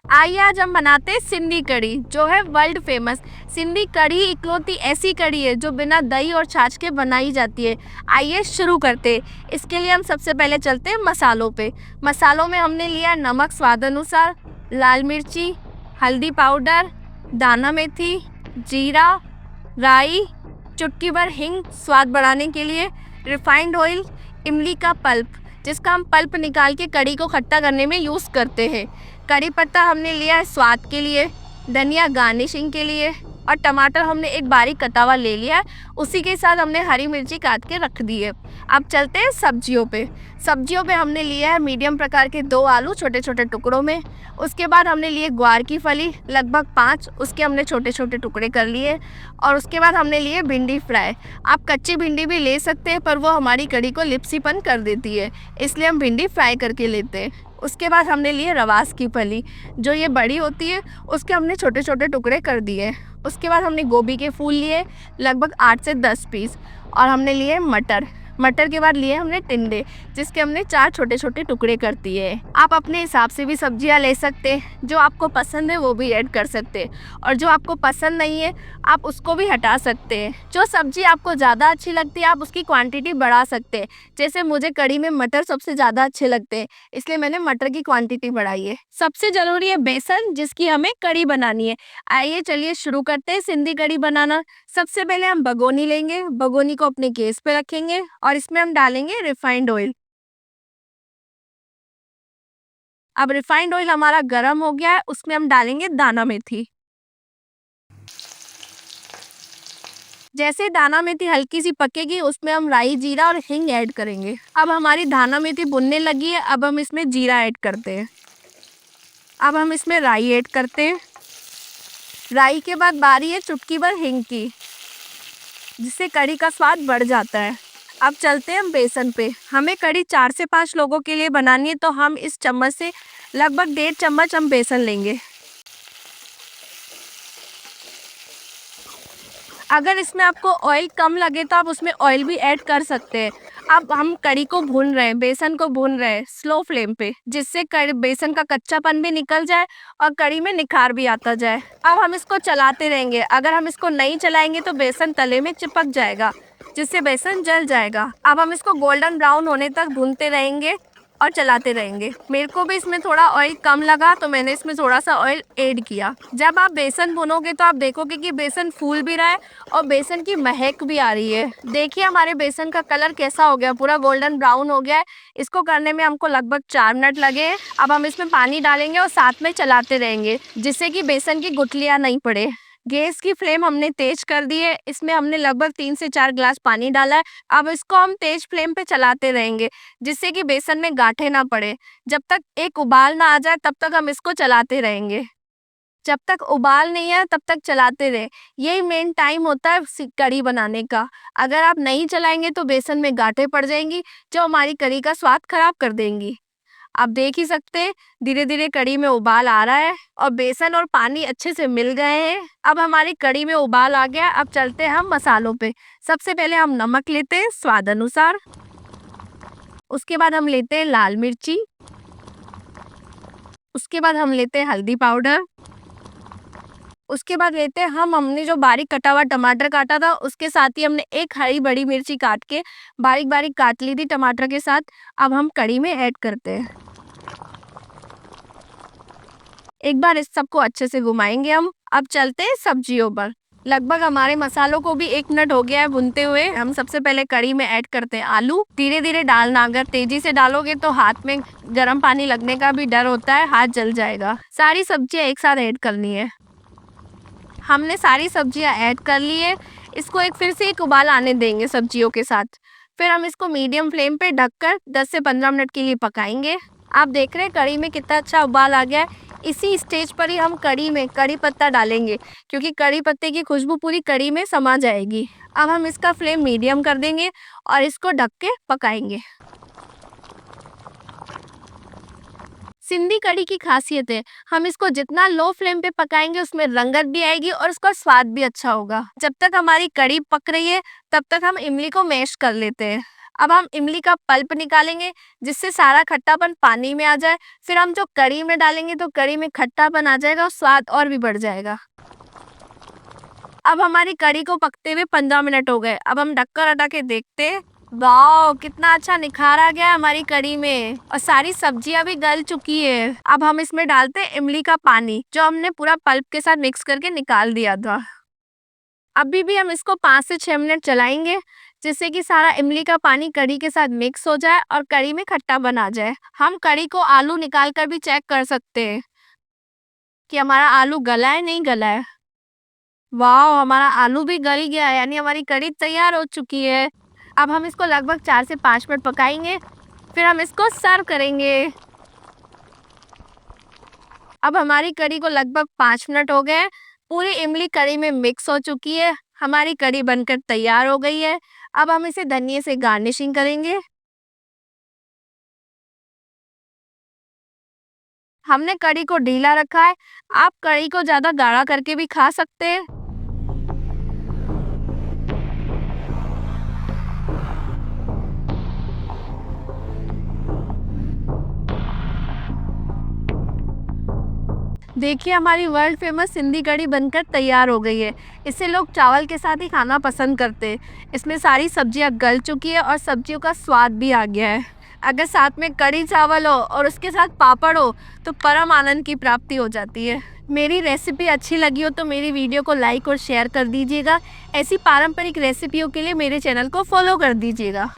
आइए आज हम बनाते हैं सिंधी कढ़ी, जो है वर्ल्ड फेमस। सिंधी कढ़ी इकलौती ऐसी कढ़ी है जो बिना दही और छाछ के बनाई जाती है। आइए शुरू करते हैं। इसके लिए हम सबसे पहले चलते हैं मसालों पे। मसालों में हमने लिया नमक स्वाद अनुसार, लाल मिर्ची, हल्दी पाउडर, दाना मेथी, जीरा, राई, चुटकी भर हींग स्वाद बढ़ाने के लिए, रिफाइंड ऑयल, इमली का पल्प जिसका हम पल्प निकाल के कढ़ी को खट्टा करने में यूज़ करते हैं। कड़ी पत्ता हमने लिया है स्वाद के लिए, धनिया गार्निशिंग के लिए, और टमाटर हमने एक बारीक कटा हुआ ले लिया है। उसी के साथ हमने हरी मिर्ची काट के रख दी है। अब चलते हैं सब्जियों पे। सब्जियों पे हमने लिया है मीडियम प्रकार के 2 आलू छोटे छोटे टुकड़ों में। उसके बाद हमने लिए ग्वार की फली लगभग 5, उसके हमने छोटे छोटे टुकड़े कर लिए। और उसके बाद हमने लिए भिंडी फ्राई। आप कच्ची भिंडी भी ले सकते हैं, पर वो हमारी कढ़ी को लिप्सीपन कर देती है, इसलिए हम भिंडी फ्राई करके लेते हैं। उसके बाद हमने लिए रवास की फली, जो ये बड़ी होती है, उसके हमने छोटे छोटे टुकड़े कर दिए। उसके बाद हमने गोभी के फूल लिए लगभग 8 से 10 पीस, और हमने लिए मटर। मटर के बाद लिए हमने टिंडे, जिसके हमने 4 छोटे छोटे टुकड़े कर दिए। आप अपने हिसाब से भी सब्जियां ले सकते हैं, जो आपको पसंद है वो भी ऐड कर सकते हैं, और जो आपको पसंद नहीं है आप उसको भी हटा सकते हैं। जो सब्जी आपको ज़्यादा अच्छी लगती है आप उसकी क्वांटिटी बढ़ा सकते हैं। जैसे मुझे कढ़ी में मटर सबसे ज़्यादा अच्छे लगते हैं, इसलिए मैंने मटर की क्वांटिटी बढ़ाई है। सबसे ज़रूरी है बेसन, जिसकी हमें कढ़ी बनानी है। आइए चलिए शुरू करते हैं सिंधी कढ़ी बनाना। सबसे पहले हम भगोनी लेंगे, भगोनी को अपने गैस पे रखेंगे और इसमें हम डालेंगे रिफाइंड ऑयल। अब रिफाइंड ऑयल हमारा गर्म हो गया है, उसमें हम डालेंगे दाना मेथी। जैसे दाना मेथी हल्की सी पकेगी, उसमें हम राई, जीरा और हींग ऐड करेंगे। अब हमारी दाना मेथी भुनने लगी है, अब हम इसमें जीरा ऐड करते हैं। अब हम इसमें राई ऐड करते हैं। राई के बाद बारी है चुटकी भर हींग की, जिससे कढ़ी का स्वाद बढ़ जाता है। अब चलते हैं हम बेसन पे। हमें कढ़ी 4 से 5 लोगों के लिए बनानी है, तो हम इस चम्मच से लगभग 1.5 चम्मच हम बेसन लेंगे। अगर इसमें आपको ऑयल कम लगे तो आप उसमें ऑयल भी ऐड कर सकते हैं। अब हम कढ़ी को भून रहे हैं, बेसन को भून रहे हैं स्लो फ्लेम पे, जिससे बेसन का कच्चापन भी निकल जाए और कढ़ी में निखार भी आता जाए। अब हम इसको चलाते रहेंगे। अगर हम इसको नहीं चलाएंगे तो बेसन तले में चिपक जाएगा, जिससे बेसन जल जाएगा। अब हम इसको गोल्डन ब्राउन होने तक भूनते रहेंगे और चलाते रहेंगे। मेरे को भी इसमें थोड़ा ऑयल कम लगा, तो मैंने इसमें थोड़ा सा ऑयल ऐड किया। जब आप बेसन भुनोगे तो आप देखोगे कि बेसन फूल भी रहा है और बेसन की महक भी आ रही है। देखिए हमारे बेसन का कलर कैसा हो गया, पूरा गोल्डन ब्राउन हो गया है। इसको करने में हमको लगभग 4 मिनट लगे हैं। अब हम इसमें पानी डालेंगे और साथ में चलाते रहेंगे, जिससे कि बेसन की गुठलियाँ नहीं पड़े। गैस की फ्लेम हमने तेज कर दी है। इसमें हमने लगभग 3 से 4 गिलास पानी डाला है। अब इसको हम तेज फ्लेम पे चलाते रहेंगे, जिससे कि बेसन में गांठें ना पड़े। जब तक एक उबाल ना आ जाए तब तक हम इसको चलाते रहेंगे। जब तक उबाल नहीं आए तब तक चलाते रहे। यही मेन टाइम होता है कढ़ी बनाने का। अगर आप नहीं चलाएंगे तो बेसन में गांठें पड़ जाएंगी, जो हमारी कढ़ी का स्वाद खराब कर देंगी। आप देख ही सकते हैं धीरे धीरे कढ़ी में उबाल आ रहा है और बेसन और पानी अच्छे से मिल गए हैं। अब हमारी कढ़ी में उबाल आ गया। अब चलते हैं हम मसालों पे। सबसे पहले हम नमक लेते हैं स्वाद अनुसार। उसके बाद हम लेते हैं लाल मिर्ची। उसके बाद हम लेते हैं हल्दी पाउडर। उसके बाद लेते हैं हमने जो बारीक कटा हुआ टमाटर काटा था, उसके साथ ही हमने एक हरी बड़ी मिर्ची काट के बारीक बारीक काट ली थी टमाटर के साथ। अब हम कढ़ी में ऐड करते हैं। एक बार इस सबको अच्छे से घुमाएंगे हम। अब चलते हैं सब्जियों पर। लगभग हमारे मसालों को भी 1 मिनट हो गया है भुनते हुए। हम सबसे पहले कढ़ी में ऐड करते हैं आलू। धीरे धीरे डालना, अगर तेजी से डालोगे तो हाथ में गर्म पानी लगने का भी डर होता है, हाथ जल जाएगा। सारी सब्जियां एक साथ ऐड करनी है। हमने सारी सब्जियां ऐड कर ली है। इसको फिर से एक उबाल आने देंगे सब्जियों के साथ। फिर हम इसको मीडियम फ्लेम पे ढककर 10 से 15 मिनट के लिए पकाएंगे। आप देख रहे हैं कढ़ी में कितना अच्छा उबाल आ गया है। इसी स्टेज पर ही हम कढ़ी में कढ़ी पत्ता डालेंगे, क्योंकि कढ़ी पत्ते की खुशबू पूरी कढ़ी में समा जाएगी। अब हम इसका फ्लेम मीडियम कर देंगे और इसको ढक के पकाएंगे। सिंधी कढ़ी की खासियत है, हम इसको जितना लो फ्लेम पे पकाएंगे उसमें रंगत भी आएगी और उसका स्वाद भी अच्छा होगा। जब तक हमारी कढ़ी पक रही है तब तक हम इमली को मैश कर लेते हैं। अब हम इमली का पल्प निकालेंगे जिससे सारा खट्टापन पानी में आ जाए। फिर हम जो कढ़ी में डालेंगे तो कढ़ी में खट्टापन आ जाएगा और स्वाद और भी बढ़ जाएगा। अब हमारी कढ़ी को पकते हुए 15 मिनट हो गए। अब हम ढक्कन हटा के देखते, वाओ कितना अच्छा निखार आ गया हमारी कढ़ी में और सारी सब्जियां भी गल चुकी है। अब हम इसमें डालते हैं इमली का पानी जो हमने पूरा पल्प के साथ मिक्स करके निकाल दिया था। अभी भी हम इसको 5 से 6 मिनट चलाएंगे जिससे कि सारा इमली का पानी कढ़ी के साथ मिक्स हो जाए और कढ़ी में खट्टा बना जाए। हम कढ़ी को आलू निकाल कर भी चेक कर सकते हैं कि हमारा आलू गला है नहीं गला है। वाह, हमारा आलू भी गल गया है, यानी हमारी कढ़ी तैयार हो चुकी है। अब हम इसको लगभग 4 से 5 मिनट पकाएंगे, फिर हम इसको सर्व करेंगे। अब हमारी कढ़ी को लगभग 5 मिनट हो गए, पूरी इमली कढ़ी में मिक्स हो चुकी है, हमारी कढ़ी बनकर तैयार हो गई है। अब हम इसे धनिया से गार्निशिंग करेंगे। हमने कढ़ी को ढीला रखा है, आप कढ़ी को ज़्यादा गाढ़ा करके भी खा सकते हैं। देखिए हमारी वर्ल्ड फेमस सिंधी कढ़ी बनकर तैयार हो गई है। इसे लोग चावल के साथ ही खाना पसंद करते हैं। इसमें सारी सब्जियां गल चुकी है और सब्जियों का स्वाद भी आ गया है। अगर साथ में कढ़ी चावल हो और उसके साथ पापड़ हो तो परम आनंद की प्राप्ति हो जाती है। मेरी रेसिपी अच्छी लगी हो तो मेरी वीडियो को लाइक और शेयर कर दीजिएगा। ऐसी पारंपरिक रेसिपियों के लिए मेरे चैनल को फॉलो कर दीजिएगा।